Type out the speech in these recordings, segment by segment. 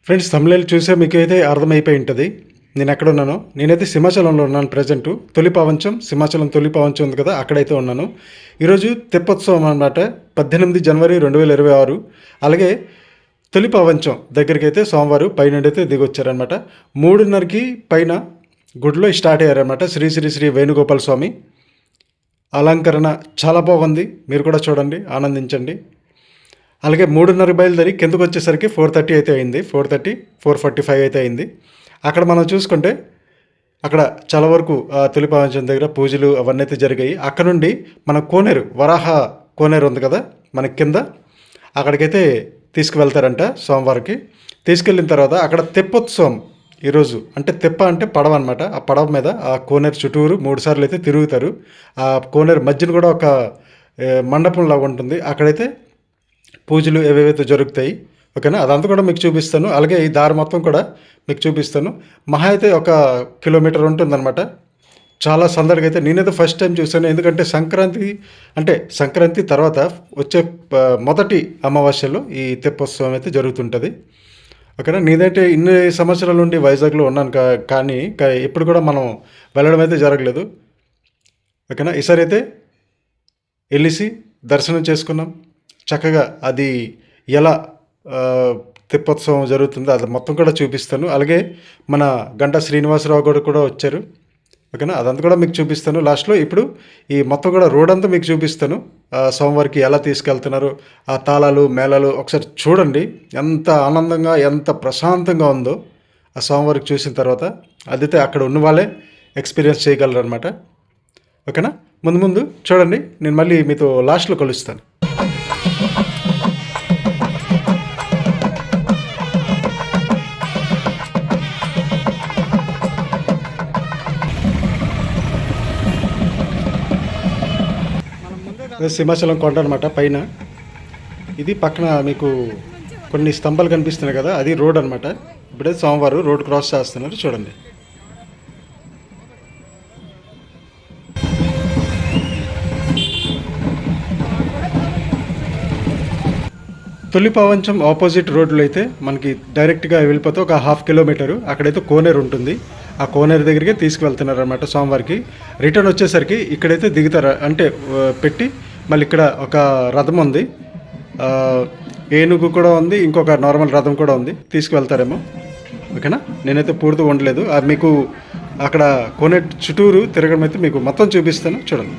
Friends తమిళ చూసే మీకైతే అర్థమైపోయి ఉంటుంది నేను ఎక్కడ ఉన్నానో. నేనైతే సింహాచలంలో ఉన్నాను ప్రజెంటు. తొలి ప్రపంచం సింహాచలం తొలి ప్రపంచం ఉంది కదా, అక్కడైతే ఉన్నాను. ఈరోజు తెప్పోత్సవం అన్నమాట. 18 జనవరి 2026. అలాగే తొలి ప్రపంచం దగ్గరికి అయితే సోమవారం పైనుండి అయితే దిగొచ్చారనమాట. 3:30కి పైన గుడిలో స్టార్ట్ అయ్యారనమాట. శ్రీ శ్రీ శ్రీ వేణుగోపాల స్వామి అలంకరణ చాలా బాగుంది. మీరు కూడా చూడండి, ఆనందించండి. అలాగే 3:30 బయలుదేరి కిందకు వచ్చేసరికి 4:30 అయితే అయింది. 4:45 అయితే అయింది. అక్కడ మనం చూసుకుంటే అక్కడ చాలా వరకు తొలి ప్రపంచం దగ్గర పూజలు అవన్నీ అయితే జరిగాయి. అక్కడ నుండి మన కోనేరు, వరాహ కోనేరు ఉంది కదా మన కింద, అక్కడికైతే తీసుకువెళ్తారంట సోమవారికి. తీసుకెళ్ళిన తర్వాత అక్కడ తెప్పోత్సవం ఈరోజు, అంటే తెప్ప అంటే పడవ అనమాట. ఆ పడవ మీద ఆ కోనేరు చుట్టూరు 3 సార్లు అయితే తిరుగుతారు. ఆ కోనేరు మధ్యన కూడా ఒక మండపం లాగా ఉంటుంది. అక్కడైతే పూజలు ఏవేవైతే జరుగుతాయి, ఓకేనా, అదంతా కూడా మీకు చూపిస్తాను. అలాగే ఈ దారి మొత్తం కూడా మీకు చూపిస్తాను. మహా అయితే 1 కిలోమీటర్ ఉంటుందన్నమాట. చాలా సందడిగా అయితే నేనైతే ఫస్ట్ టైం చూశాను. ఎందుకంటే సంక్రాంతి తర్వాత వచ్చే మొదటి అమావాస్యలో ఈ తెప్పోత్సవం అయితే జరుగుతుంటుంది, ఓకేనా. నేనైతే ఇన్ని సంవత్సరాల నుండి వైజాగ్లో ఉన్నాను కానీ ఇప్పుడు కూడా మనం వెళ్ళడం అయితే జరగలేదు, ఓకేనా. ఈసారి అయితే వెళ్ళేసి దర్శనం చేసుకున్నాం చక్కగా. అది ఎలా తెప్పోత్సవం జరుగుతుందో అది మొత్తం కూడా చూపిస్తాను. అలాగే మన గంటా శ్రీనివాసరావు కూడా వచ్చారు, ఓకేనా. అదంతా కూడా మీకు చూపిస్తాను లాస్ట్లో. ఇప్పుడు ఈ మొత్తం కూడా రోడ్ అంతా మీకు చూపిస్తాను. సోమవారికి ఎలా తీసుకెళ్తున్నారు, ఆ తాళాలు మేళాలు ఒకసారి చూడండి. ఎంత ఆనందంగా ఎంత ప్రశాంతంగా ఉందో ఆ సోమవారికి చూసిన తర్వాత. అదైతే అక్కడ ఉన్న వాళ్ళే ఎక్స్పీరియన్స్ చేయగలరు అనమాట, ఓకేనా. ముందు చూడండి, నేను మళ్ళీ మీతో లాస్ట్లో కలుస్తాను. సింహాచలం కొండ అనమాట పైన. ఇది పక్కన మీకు కొన్ని స్తంభాలు కనిపిస్తున్నాయి కదా, అది రోడ్ అనమాట. ఇప్పుడే సోమవారం రోడ్ క్రాస్ చేస్తున్నారు, చూడండి. తొలి ప్రపంచం ఆపోజిట్ రోడ్లో అయితే మనకి డైరెక్ట్గా వెళ్ళిపోతే 1/2 కిలోమీటరు అక్కడైతే కోనేరు ఉంటుంది. ఆ కోనేరు దగ్గరికి తీసుకువెళ్తున్నారు అనమాట సోమవారికి. రిటర్న్ వచ్చేసరికి ఇక్కడైతే దిగుతారు, అంటే పెట్టి మళ్ళీ ఇక్కడ ఒక రథం ఉంది, ఏనుగు కూడా ఉంది, ఇంకొక నార్మల్ రథం కూడా ఉంది, తీసుకువెళ్తారేమో, ఓకేనా. నేనైతే పూర్తి ఉండలేదు. మీకు అక్కడ కోనేరు చుట్టూరు తిరగడం అయితే మీకు మొత్తం చూపిస్తాను, చూడండి.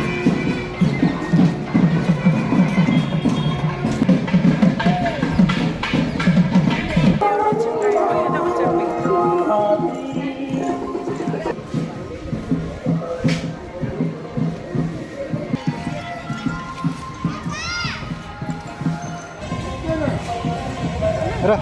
రా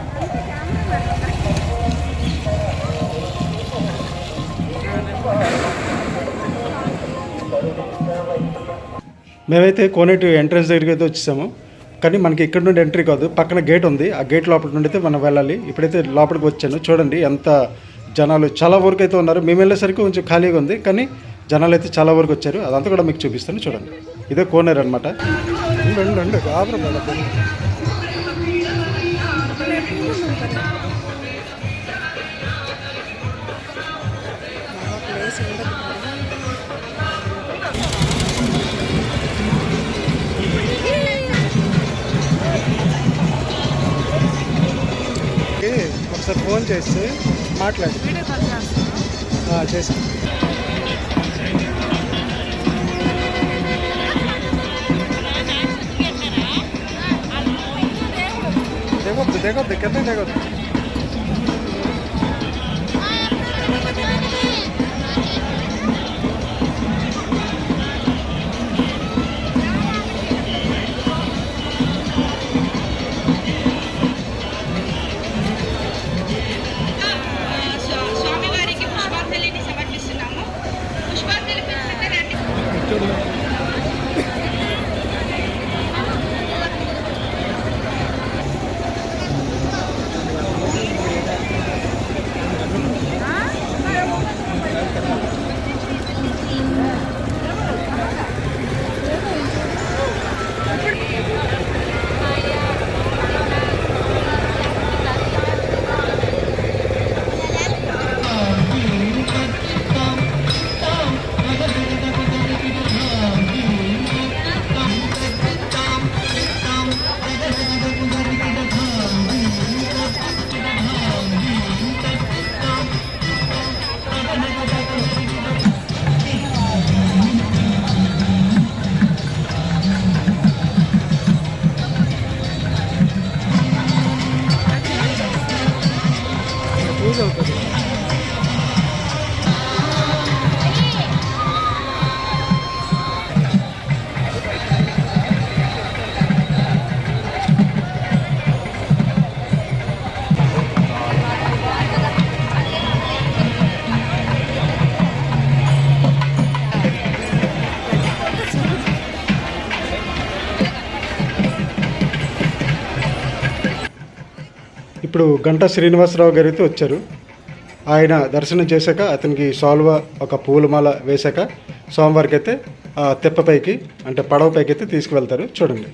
మేమైతే కోనేటి ఎంట్రన్స్ దగ్గరికి అయితే వచ్చేసాము. కానీ మనకి ఇక్కడ నుండి ఎంట్రీ కాదు, పక్కన గేట్ ఉంది. ఆ గేట్ లోపల నుండి అయితే మనం వెళ్ళాలి. ఇప్పుడైతే లోపలికి వచ్చాను, చూడండి ఎంత జనాలు చాలా వరకు అయితే ఉన్నారు. మేము వెళ్ళేసరికి కొంచెం ఖాళీగా ఉంది, కానీ జనాలు అయితే చాలా వరకు వచ్చారు. అదంతా కూడా మీకు చూపిస్తాను, చూడండి. ఇదే కోనేరు అనమాట. ఒకసారి ఫోన్ చేసి మాట్లాడి చేసి దిగొద్దు కింద దిగొద్దు. ఇప్పుడు గంటా శ్రీనివాసరావు గారు అయితే వచ్చారు. ఆయన దర్శనం చేశాక అతనికి సాల్వ ఒక పూలమాల వేశాక స్వామివారికి అయితే తెప్పపైకి అంటే పడవ పైకి అయితే తీసుకువెళ్తారు. చూడండి.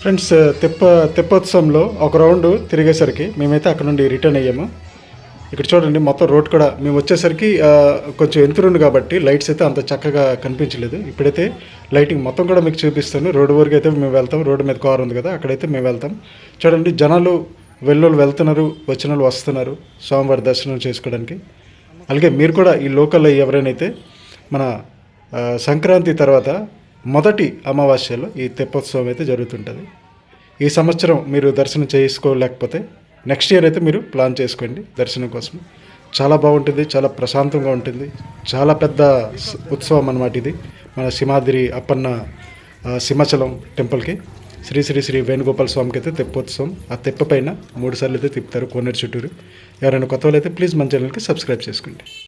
ఫ్రెండ్స్, తెప్పోత్సవంలో ఒక రౌండ్ తిరిగేసరికి మేమైతే అక్కడ నుండి రిటర్న్ అయ్యాము. ఇక్కడ చూడండి, మొత్తం రోడ్ కూడా మేము వచ్చేసరికి కొంచెం ఎన్తురుంది కాబట్టి లైట్స్ అయితే అంత చక్కగా కనిపించలేదు. ఇప్పుడైతే లైటింగ్ మొత్తం కూడా మీకు చూపిస్తాను. రోడ్డు వరకు అయితే మేము వెళ్తాం. రోడ్డు మీద కార్ ఉంది కదా, అక్కడైతే మేము వెళ్తాం. చూడండి, జనాలు వెళ్ళోళ్ళు వెళ్తున్నారు, వచ్చిన వాళ్ళు వస్తున్నారు స్వామివారి దర్శనం చేసుకోవడానికి. అలాగే మీరు కూడా ఈ లోకల్లో ఎవరైనా మన సంక్రాంతి తర్వాత మొదటి అమావాస్యలో ఈ తెప్పోత్సవం అయితే జరుగుతుంటుంది. ఈ సంవత్సరం మీరు దర్శనం చేసుకోలేకపోతే నెక్స్ట్ ఇయర్ అయితే మీరు ప్లాన్ చేసుకోండి దర్శనం కోసం. చాలా బాగుంటుంది, చాలా ప్రశాంతంగా ఉంటుంది. చాలా పెద్ద ఉత్సవం అన్నమాట ఇది. మన సింహాద్రి అప్పన్న సింహాచలం టెంపుల్కి శ్రీ శ్రీ శ్రీ వేణుగోపాల స్వామికి అయితే తెప్పోత్సవం. ఆ తెప్ప పైన 3 సార్లు అయితే తిప్పుతారు కోనేరు చుట్టూరు. ఎవరైనా కొత్త వాళ్ళు అయితే ప్లీజ్ మన ఛానల్కి సబ్స్క్రైబ్ చేసుకోండి.